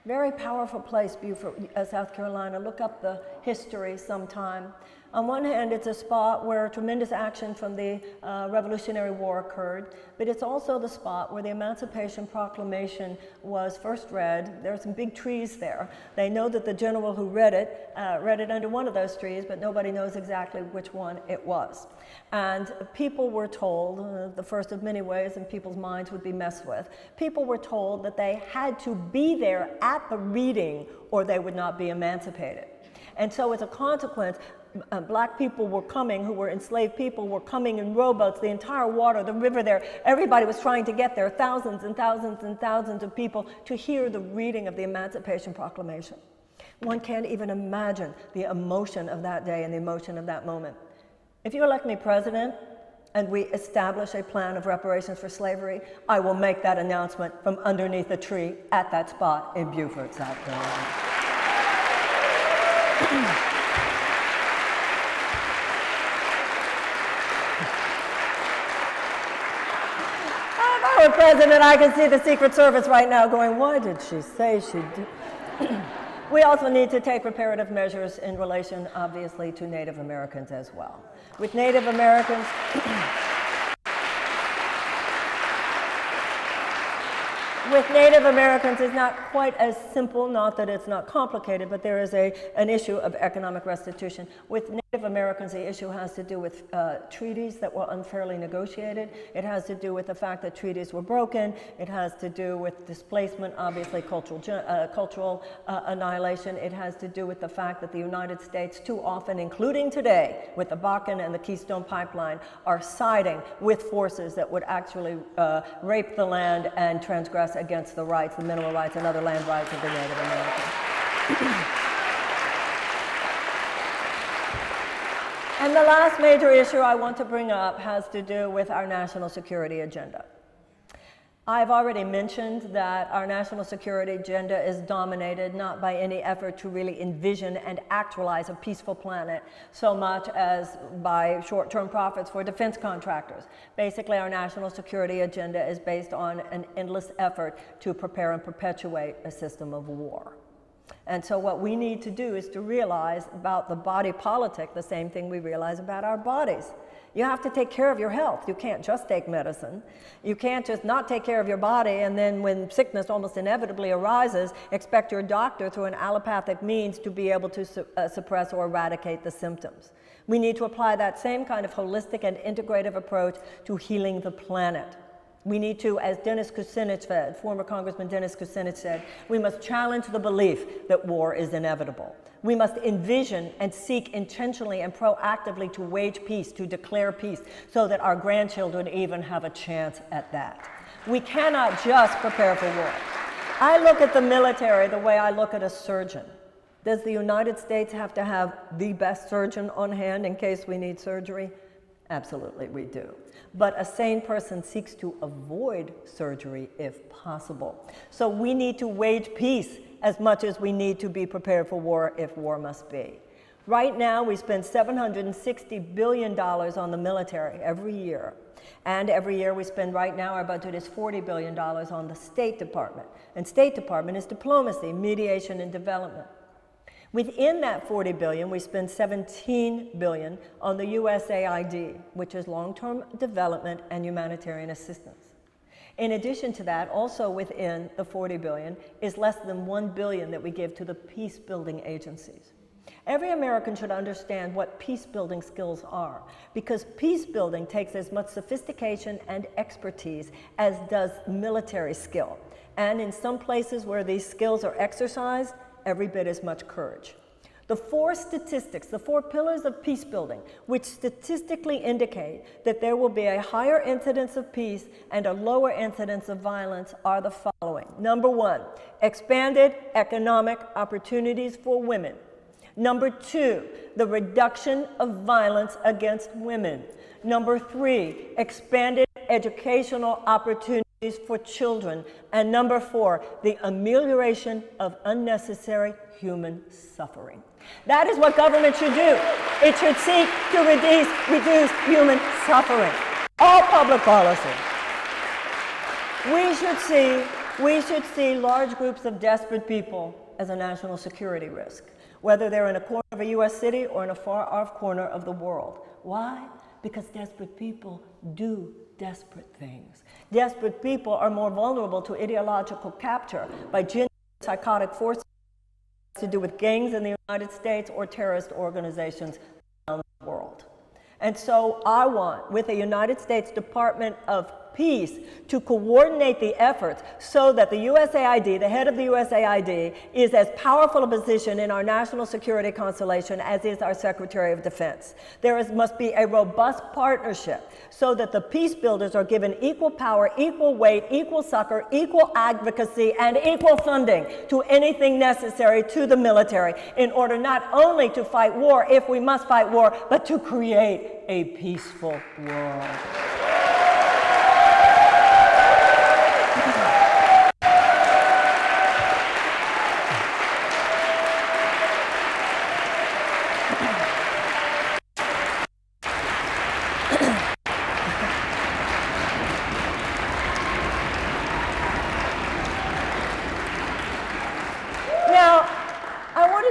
Very powerful place, Beaufort, South Carolina. Look up the history sometime. On one hand, it's a spot where tremendous action from the Revolutionary War occurred, but it's also the spot where the Emancipation Proclamation was first read. There are some big trees there. They know that the general who read it under one of those trees, but nobody knows exactly which one it was. And people were told, the first of many ways in people's minds would be messed with, people were told that they had to be there at the reading or they would not be emancipated. And so as a consequence, black people were coming, who were enslaved people, were coming in rowboats, the entire water, the river there. Everybody was trying to get there, thousands and thousands and thousands of people, to hear the reading of the Emancipation Proclamation. One can't even imagine the emotion of that day and the emotion of that moment. If you elect me president and we establish a plan of reparations for slavery, I will make that announcement from underneath a tree at that spot in Beaufort, South Carolina. If I were president, I can see the Secret Service right now going, why did she say she did? We also need to take reparative measures in relation, obviously, to Native Americans as well. With Native Americans, it's not quite as simple, not that it's not complicated, but there is an issue of economic restitution. With Native Americans, the issue has to do with treaties that were unfairly negotiated. It has to do with the fact that treaties were broken. It has to do with displacement, obviously cultural annihilation. It has to do with the fact that the United States, too often, including today, with the Bakken and the Keystone Pipeline, are siding with forces that would actually rape the land and transgress against the rights, the mineral rights and other land rights of the Native Americans. And the last major issue I want to bring up has to do with our national security agenda. I've already mentioned that our national security agenda is dominated not by any effort to really envision and actualize a peaceful planet so much as by short-term profits for defense contractors. Basically, our national security agenda is based on an endless effort to prepare and perpetuate a system of war. And so what we need to do is to realize about the body politic the same thing we realize about our bodies. You have to take care of your health. You can't just take medicine. You can't just not take care of your body and then when sickness almost inevitably arises, expect your doctor through an allopathic means to be able to suppress or eradicate the symptoms. We need to apply that same kind of holistic and integrative approach to healing the planet. We need to, as Dennis Kucinich said, former Congressman Dennis Kucinich said, we must challenge the belief that war is inevitable. We must envision and seek intentionally and proactively to wage peace, to declare peace, so that our grandchildren even have a chance at that. We cannot just prepare for war. I look at the military the way I look at a surgeon. Does the United States have to have the best surgeon on hand in case we need surgery? Absolutely, we do. But a sane person seeks to avoid surgery if possible. So we need to wage peace as much as we need to be prepared for war if war must be. Right now, we spend $760 billion on the military every year. And every year we spend, right now, our budget is $40 billion on the State Department. And State Department is diplomacy, mediation, and development. Within that $40 billion, we spend $17 billion on the USAID, which is long-term development and humanitarian assistance. In addition to that, also within the $40 billion is less than $1 billion that we give to the peace-building agencies. Every American should understand what peace-building skills are, because peace-building takes as much sophistication and expertise as does military skill. And in some places where these skills are exercised, every bit as much courage. The four statistics, the four pillars of peace building, which statistically indicate that there will be a higher incidence of peace and a lower incidence of violence, are the following. Number one, expanded economic opportunities for women. Number two, the reduction of violence against women. Number three, expanded educational opportunities for children. And number four, the amelioration of unnecessary human suffering. That is what government should do. It should seek to reduce human suffering. All public policy. We should see large groups of desperate people as a national security risk, whether they're in a corner of a U.S. city or in a far-off corner of the world. Why? Because desperate people do desperate things. Desperate people are more vulnerable to ideological capture by psychotic forces to do with gangs in the United States or terrorist organizations around the world. And so I want, with the United States Department of Peace, to coordinate the efforts so that the USAID, the head of the USAID, is as powerful a position in our national security constellation as is our Secretary of Defense. Must be a robust partnership so that the peace builders are given equal power, equal weight, equal succor, equal advocacy, and equal funding to anything necessary to the military in order not only to fight war, if we must fight war, but to create a peaceful world.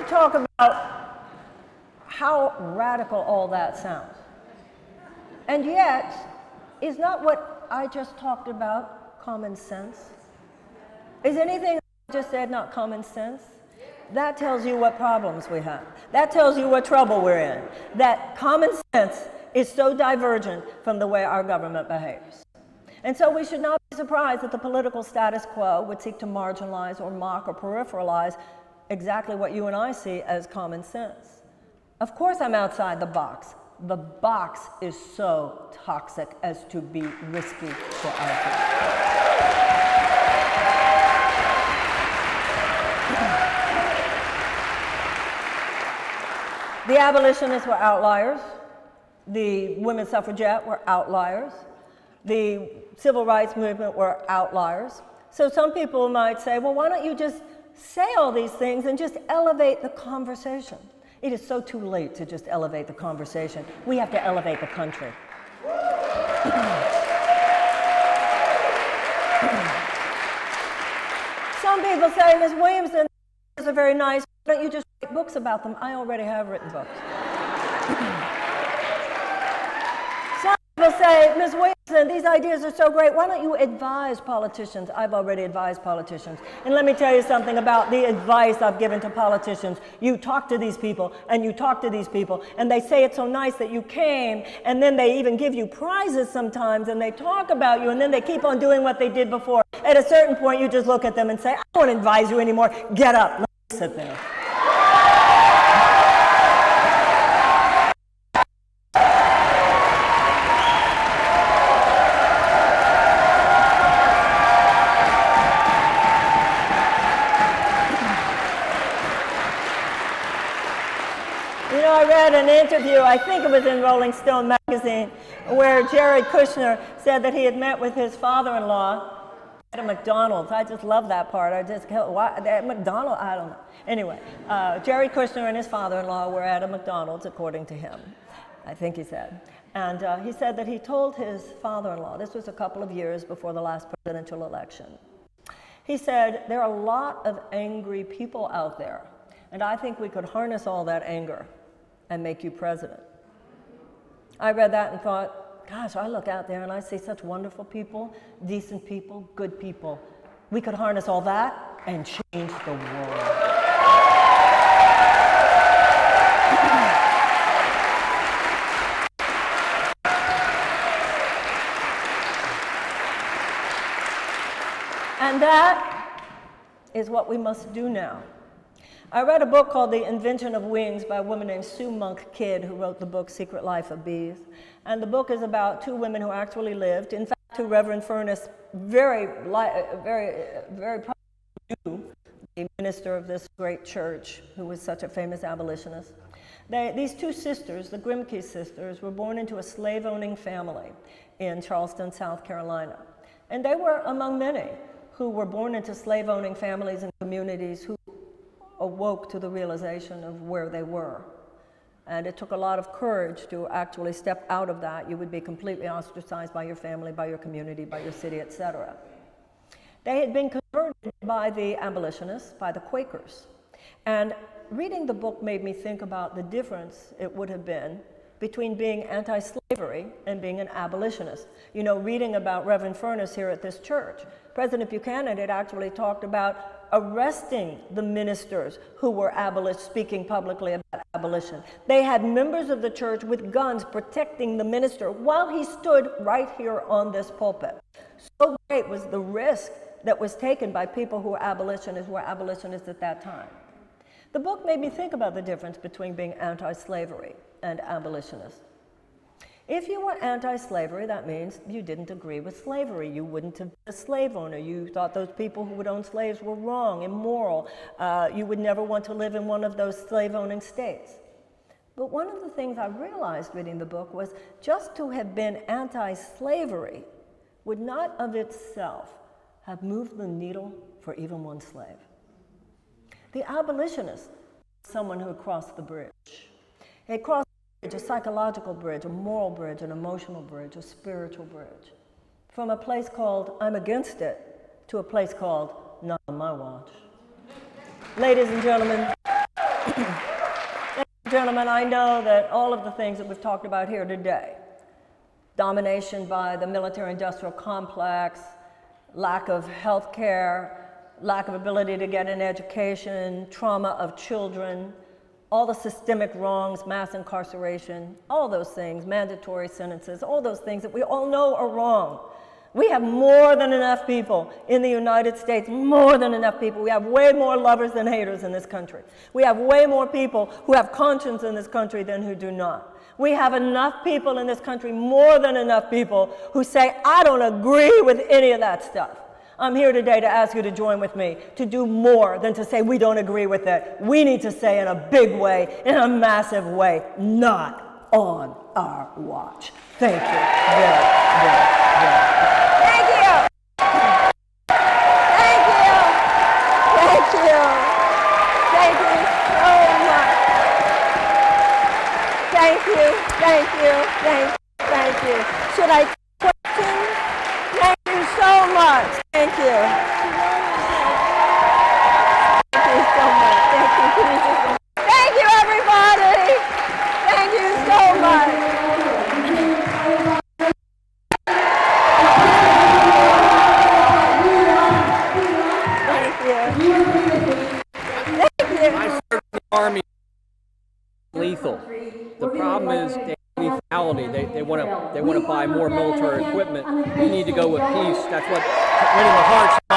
Talk about how radical all that sounds. And yet, is not what I just talked about common sense? Is anything I just said not common sense? That tells you what problems we have. That tells you what trouble we're in. That common sense is so divergent from the way our government behaves. And so we should not be surprised that the political status quo would seek to marginalize or mock or peripheralize exactly what you and I see as common sense. Of course I'm outside the box. The box is so toxic as to be risky for our people. The abolitionists were outliers. The women's suffragette were outliers. The civil rights movement were outliers. So some people might say, well, why don't you just say all these things and just elevate the conversation? It is so too late to just elevate the conversation. We have to elevate the country. Some people say, Ms. Williamson, these are very nice. Why don't you just write books about them? I already have written books. Some people say, Ms. Williamson, these ideas are so great. Why don't you advise politicians? I've already advised politicians. And let me tell you something about the advice I've given to politicians. You talk to these people, and you talk to these people, and they say it's so nice that you came, and then they even give you prizes sometimes, and they talk about you, and then they keep on doing what they did before. At a certain point, you just look at them and say, I don't want to advise you anymore. Get up. Let me sit there. I read an interview, I think it was in Rolling Stone magazine, where Jared Kushner said that he had met with his father-in-law at a McDonald's. I just love that part. At McDonald's? I don't know. Anyway, Jared Kushner and his father-in-law were at a McDonald's, according to him, I think he said. And he said that he told his father-in-law, this was a couple of years before the last presidential election, he said, there are a lot of angry people out there, and I think we could harness all that anger and make you president. I read that and thought, gosh, I look out there and I see such wonderful people, decent people, good people. We could harness all that and change the world. And that is what we must do now. I read a book called The Invention of Wings by a woman named Sue Monk Kidd, who wrote the book Secret Life of Bees. And the book is about two women who actually lived. In fact, who Reverend Furness very probably knew, the minister of this great church, who was such a famous abolitionist. These two sisters, the Grimke sisters, were born into a slave-owning family in Charleston, South Carolina. And they were among many who were born into slave-owning families and communities who awoke to the realization of where they were. And it took a lot of courage to actually step out of that. You would be completely ostracized by your family, by your community, by your city, etc. They had been converted by the abolitionists, by the Quakers. And reading the book made me think about the difference it would have been between being anti-slavery and being an abolitionist. You know, reading about Reverend Furness here at this church, President Buchanan had actually talked about arresting the ministers who were abolish, speaking publicly about abolition. They had members of the church with guns protecting the minister while he stood right here on this pulpit. So great was the risk that was taken by people who were abolitionists at that time. The book made me think about the difference between being anti-slavery and abolitionist. If you were anti-slavery, that means you didn't agree with slavery. You wouldn't have been a slave owner. You thought those people who would own slaves were wrong, immoral. You would never want to live in one of those slave-owning states. But one of the things I realized reading the book was just to have been anti-slavery would not of itself have moved the needle for even one slave. The abolitionist, someone who had crossed the bridge. He had crossed the bridge, a psychological bridge, a moral bridge, an emotional bridge, a spiritual bridge. From a place called, I'm against it, to a place called, not on my watch. Ladies and gentlemen, I know that all of the things that we've talked about here today, domination by the military-industrial complex, lack of health care, lack of ability to get an education, trauma of children, all the systemic wrongs, mass incarceration, all those things, mandatory sentences, all those things that we all know are wrong. We have more than enough people in the United States, more than enough people. We have way more lovers than haters in this country. We have way more people who have conscience in this country than who do not. We have enough people in this country, more than enough people, who say, I don't agree with any of that stuff. I'm here today to ask you to join with me to do more than to say we don't agree with it. We need to say in a big way, in a massive way, not on our watch. Thank you very, very, very much. Thank you. Thank you. Thank you. Thank you so much. Thank you. Thank you. Thank you. Should I take questions? Thank you so much. Thank you. Thank you so much. Thank you, everybody. Thank you so much. Thank you. Thank you. I served in the Army. Lethal. The problem is lethality. They want to buy more military equipment. We need to go with peace. That's what winning the hearts.